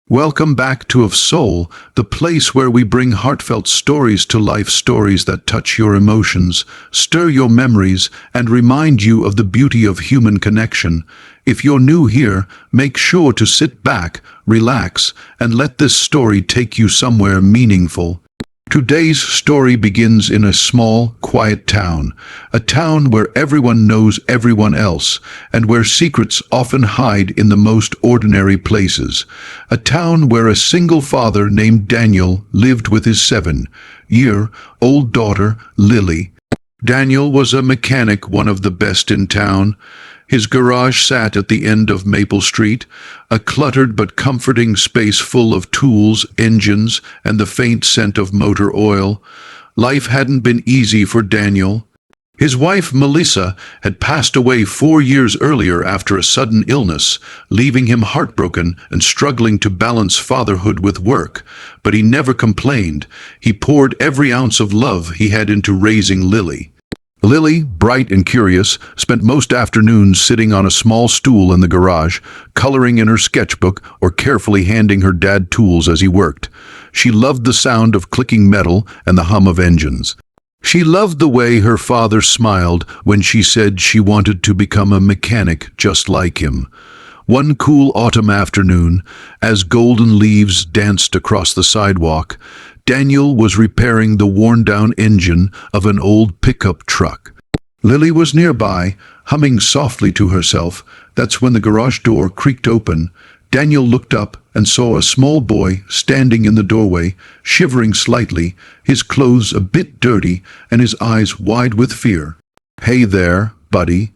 Welcome back to Of Soul, the place where we bring heartfelt stories to life, stories that touch your emotions, stir your memories, and remind you of the beauty of human connection. If you're new here, make sure to sit back, relax, and let this story take you somewhere meaningful. Today's story begins in a small, quiet town, a town where everyone knows everyone else, and where secrets often hide in the most ordinary places. A town where a single father named Daniel lived with his 7-year-old daughter, Lily. Daniel was a mechanic, one of the best in town. His garage sat at the end of Maple Street, a cluttered but comforting space full of tools, engines, and the faint scent of motor oil. Life hadn't been easy for Daniel. His wife, Melissa, had passed away 4 years earlier after a sudden illness, leaving him heartbroken and struggling to balance fatherhood with work. But he never complained. He poured every ounce of love he had into raising Lily. Lily, bright and curious, spent most afternoons sitting on a small stool in the garage, coloring in her sketchbook or carefully handing her dad tools as he worked. She loved the sound of clicking metal and the hum of engines. She loved the way her father smiled when she said she wanted to become a mechanic just like him. One cool autumn afternoon, as golden leaves danced across the sidewalk, Daniel was repairing the worn-down engine of an old pickup truck. Lily was nearby, humming softly to herself. That's when the garage door creaked open. Daniel looked up and saw a small boy standing in the doorway, shivering slightly, his clothes a bit dirty and his eyes wide with fear. "Hey there, buddy,"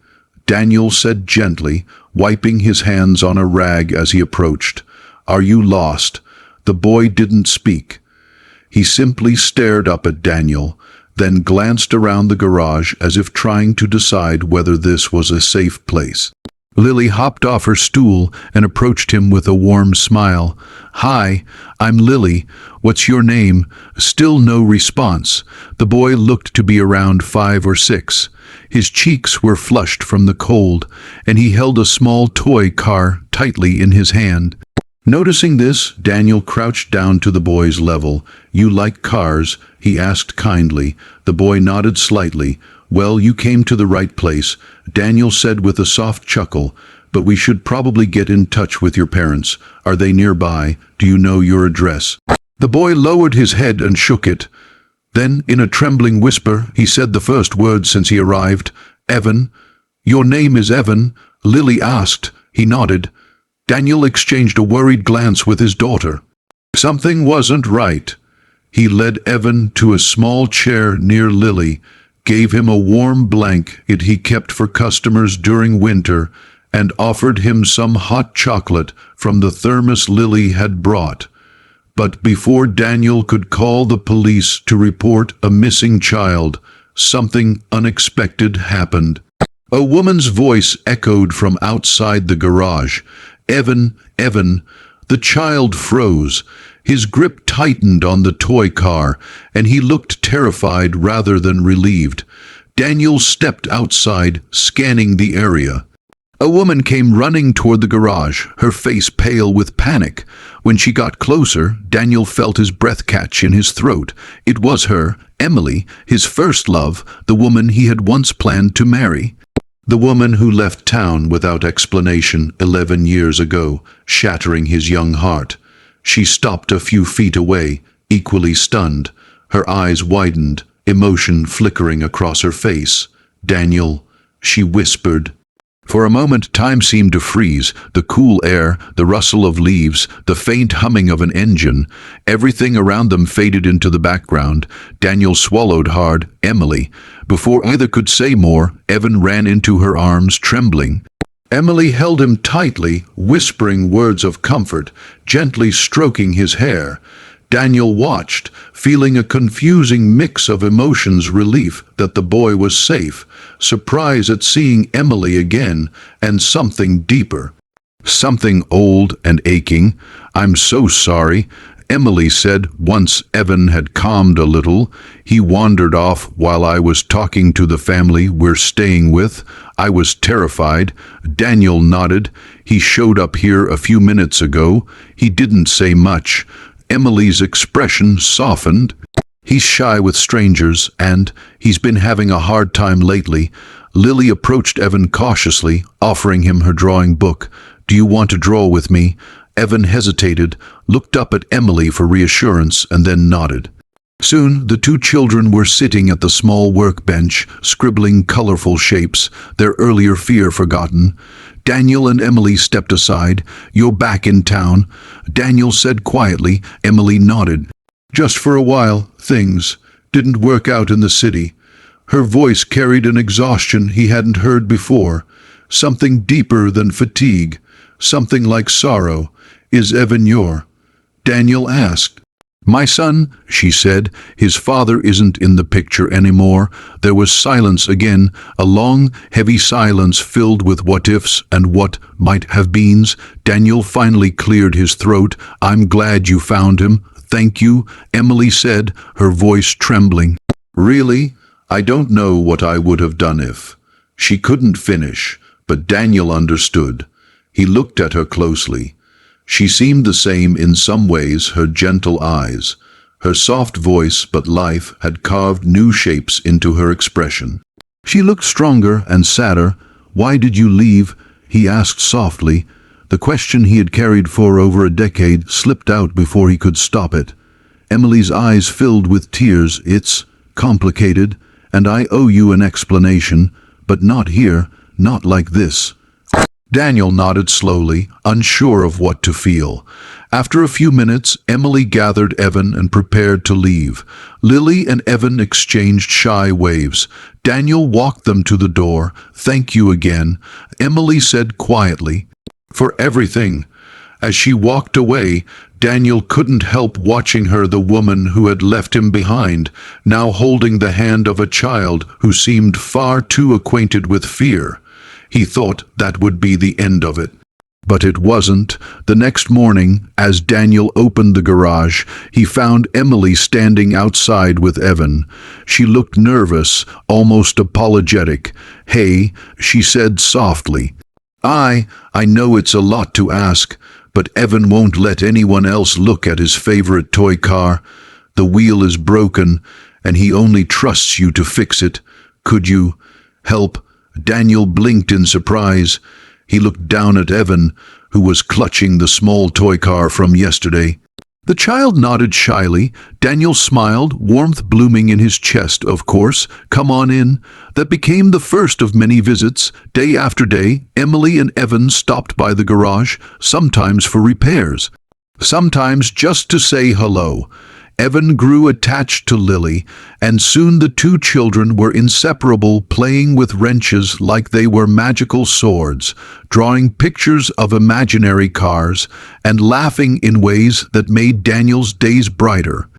Daniel said gently, wiping his hands on a rag as he approached. "Are you lost?" The boy didn't speak. He simply stared up at Daniel, then glanced around the garage as if trying to decide whether this was a safe place. Lily hopped off her stool and approached him with a warm smile. "Hi, I'm Lily. What's your name?" Still no response. The boy looked to be around 5 or 6. His cheeks were flushed from the cold, and he held a small toy car tightly in his hand. Noticing this, Daniel crouched down to the boy's level. "You like cars?" he asked kindly. The boy nodded slightly. "Well, you came to the right place," Daniel said with a soft chuckle. "But we should probably get in touch with your parents. Are they nearby? Do you know your address?" The boy lowered his head and shook it. Then, in a trembling whisper, he said the first word since he arrived. "Evan." "Your name is Evan?" Lily asked. He nodded. Daniel exchanged a worried glance with his daughter. Something wasn't right. He led Evan to a small chair near Lily, gave him a warm blanket he kept for customers during winter, and offered him some hot chocolate from the thermos Lily had brought. But before Daniel could call the police to report a missing child, something unexpected happened. A woman's voice echoed from outside the garage. "Evan, Evan." The child froze. His grip tightened on the toy car, and he looked terrified rather than relieved. Daniel stepped outside, scanning the area. A woman came running toward the garage, her face pale with panic. When she got closer, Daniel felt his breath catch in his throat. It was her, Emily, his first love, the woman he had once planned to marry. The woman who left town without explanation 11 years ago, shattering his young heart. She stopped a few feet away, equally stunned. Her eyes widened, emotion flickering across her face. "Daniel," she whispered. For a moment, time seemed to freeze. The cool air, the rustle of leaves, the faint humming of an engine, everything around them faded into the background. Daniel swallowed hard. "Emily." Before either could say more, Evan ran into her arms, trembling. Emily held him tightly, whispering words of comfort, gently stroking his hair. Daniel watched, feeling a confusing mix of emotions: relief that the boy was safe, surprise at seeing Emily again, and something deeper. Something old and aching. "I'm so sorry," Emily said once Evan had calmed a little. "He wandered off while I was talking to the family we're staying with. I was terrified. Daniel nodded. He showed up here a few minutes ago. He didn't say much. Emily's expression softened. He's shy with strangers, and he's been having a hard time lately. Lily approached Evan cautiously, offering him her drawing book. Do you want to draw with me? Evan hesitated, looked up at Emily for reassurance, and then nodded. Soon, the two children were sitting at the small workbench, scribbling colorful shapes, their earlier fear forgotten. Daniel and Emily stepped aside. You're back in town, Daniel said quietly. Emily nodded. Just for a while, things didn't work out in the city. Her voice carried an exhaustion he hadn't heard before, something deeper than fatigue, something like sorrow. Is Evan your? Daniel asked. My son, she said. His father isn't in the picture anymore. There was silence again, a long, heavy silence filled with what-ifs and what might have beens. Daniel finally cleared his throat. I'm glad you found him. Thank you, Emily said, her voice trembling. Really? I don't know what I would have done if. She couldn't finish, but Daniel understood. He looked at her closely. She seemed the same in some ways, her gentle eyes, her soft voice, but life had carved new shapes into her expression. She looked stronger and sadder. Why did you leave? He asked softly. The question he had carried for over a decade slipped out before he could stop it. Emily's eyes filled with tears. It's complicated, and I owe you an explanation, but not here, not like this. Daniel nodded slowly, unsure of what to feel. After a few minutes, Emily gathered Evan and prepared to leave. Lily and Evan exchanged shy waves. Daniel walked them to the door. Thank you again, Emily said quietly, for everything. As she walked away, Daniel couldn't help watching her, the woman who had left him behind, now holding the hand of a child who seemed far too acquainted with fear. He thought that would be the end of it. But it wasn't. The next morning, as Daniel opened the garage, he found Emily standing outside with Evan. She looked nervous, almost apologetic. Hey, she said softly. I know it's a lot to ask, but Evan won't let anyone else look at his favorite toy car. The wheel is broken, and he only trusts you to fix it. Could you help? Daniel blinked in surprise. He looked down at Evan, who was clutching the small toy car from yesterday. The child nodded shyly. Daniel smiled, warmth blooming in his chest. Of course, come on in. That became the first of many visits. Day after day, Emily and Evan stopped by the garage, sometimes for repairs, sometimes just to say hello. Evan grew attached to Lily, and soon the two children were inseparable, playing with wrenches like they were magical swords, drawing pictures of imaginary cars, and laughing in ways that made Daniel's days brighter.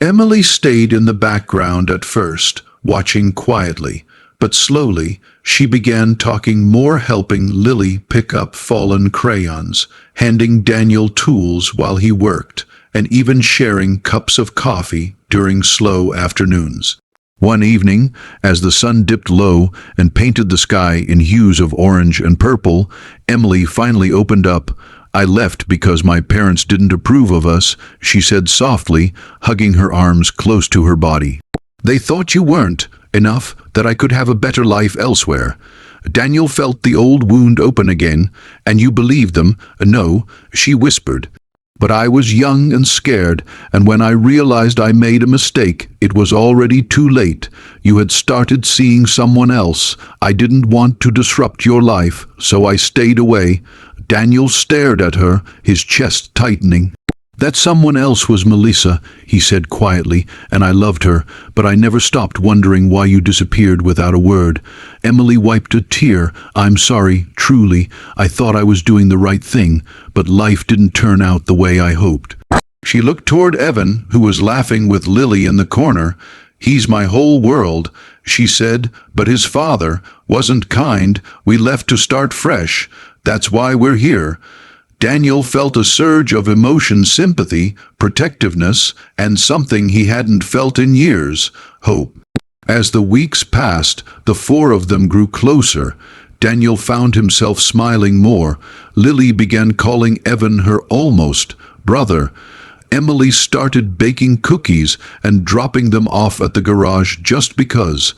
Emily stayed in the background at first, watching quietly, but slowly she began talking more, helping Lily pick up fallen crayons, handing Daniel tools while he worked, and even sharing cups of coffee during slow afternoons. One evening, as the sun dipped low and painted the sky in hues of orange and purple, Emily finally opened up. I left because my parents didn't approve of us, she said softly, hugging her arms close to her body. They thought you weren't enough, that I could have a better life elsewhere. Daniel felt the old wound open again. And you believed them? No, she whispered. But I was young and scared, and when I realized I made a mistake, it was already too late. You had started seeing someone else. I didn't want to disrupt your life, so I stayed away. Daniel stared at her, his chest tightening. That someone else was Melissa, he said quietly, and I loved her, but I never stopped wondering why you disappeared without a word. Emily wiped a tear. I'm sorry, truly. I thought I was doing the right thing, but life didn't turn out the way I hoped. She looked toward Evan, who was laughing with Lily in the corner. He's my whole world, she said, but his father wasn't kind. We left to start fresh. That's why we're here. Daniel felt a surge of emotion, sympathy, protectiveness, and something he hadn't felt in years, hope. As the weeks passed, the four of them grew closer. Daniel found himself smiling more. Lily began calling Evan her almost brother. Emily started baking cookies and dropping them off at the garage just because.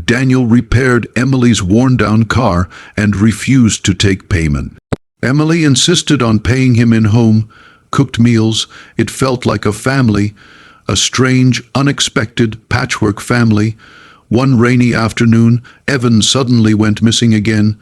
Daniel repaired Emily's worn-down car and refused to take payment. Emily insisted on paying him in home, cooked meals. It felt like a family, a strange, unexpected patchwork family. One rainy afternoon, Evan suddenly went missing again.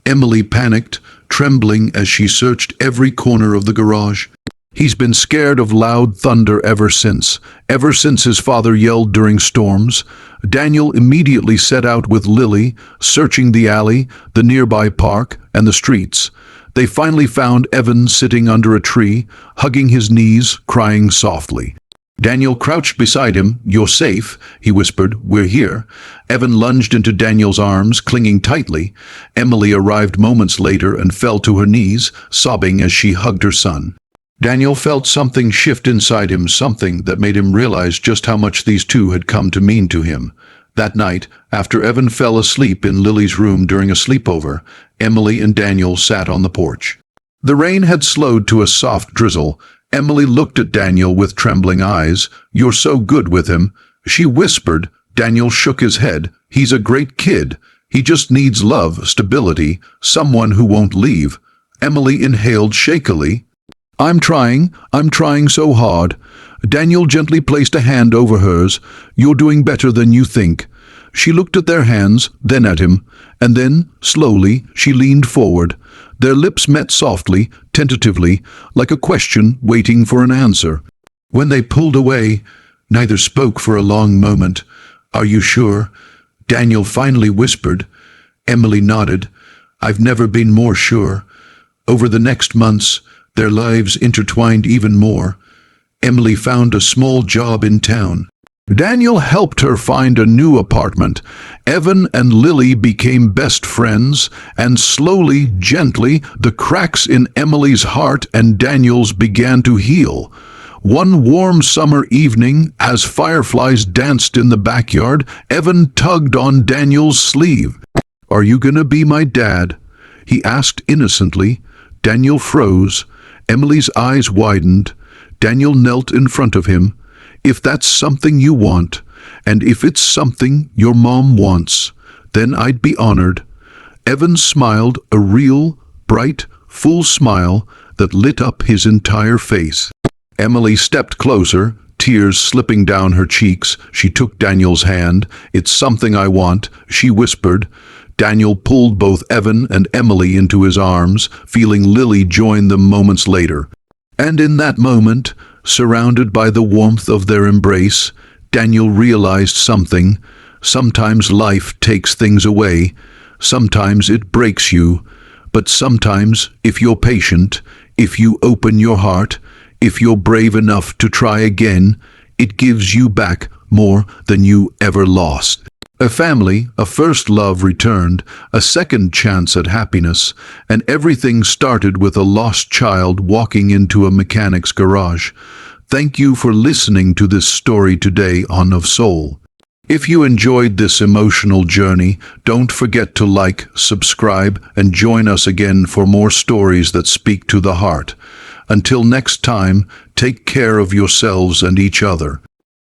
Emily panicked, trembling as she searched every corner of the garage. He's been scared of loud thunder ever since his father yelled during storms. Daniel immediately set out with Lily, searching the alley, the nearby park, and the streets. They finally found Evan sitting under a tree, hugging his knees, crying softly. Daniel crouched beside him. "You're safe," he whispered. "We're here." Evan lunged into Daniel's arms, clinging tightly. Emily arrived moments later and fell to her knees, sobbing as she hugged her son. Daniel felt something shift inside him, something that made him realize just how much these two had come to mean to him. That night, after Evan fell asleep in Lily's room during a sleepover, Emily and Daniel sat on the porch. The rain had slowed to a soft drizzle. Emily looked at Daniel with trembling eyes. "You're so good with him," she whispered. Daniel shook his head. "He's a great kid. He just needs love, stability, someone who won't leave." Emily inhaled shakily. I'm trying so hard." Daniel gently placed a hand over hers. "You're doing better than you think." She looked at their hands, then at him, and then, slowly, she leaned forward. Their lips met softly, tentatively, like a question waiting for an answer. When they pulled away, neither spoke for a long moment. "Are you sure?" Daniel finally whispered. Emily nodded. "I've never been more sure." Over the next months, their lives intertwined even more. Emily found a small job in town. Daniel helped her find a new apartment. Evan and Lily became best friends, and slowly, gently, the cracks in Emily's heart and Daniel's began to heal. One warm summer evening, as fireflies danced in the backyard, Evan tugged on Daniel's sleeve. "Are you gonna be my dad?" he asked innocently. Daniel froze. Emily's eyes widened. Daniel knelt in front of him. "If that's something you want, and if it's something your mom wants, then I'd be honored." Evan smiled, a real, bright, full smile that lit up his entire face. Emily stepped closer, tears slipping down her cheeks. She took Daniel's hand. "It's something I want," she whispered. Daniel pulled both Evan and Emily into his arms, feeling Lily join them moments later. And in that moment, surrounded by the warmth of their embrace, Daniel realized something. Sometimes life takes things away. Sometimes it breaks you. But sometimes, if you're patient, if you open your heart, if you're brave enough to try again, it gives you back more than you ever lost. A family, a first love returned, a second chance at happiness, and everything started with a lost child walking into a mechanic's garage. Thank you for listening to this story today on Of Soul. If you enjoyed this emotional journey, don't forget to like, subscribe, and join us again for more stories that speak to the heart. Until next time, take care of yourselves and each other.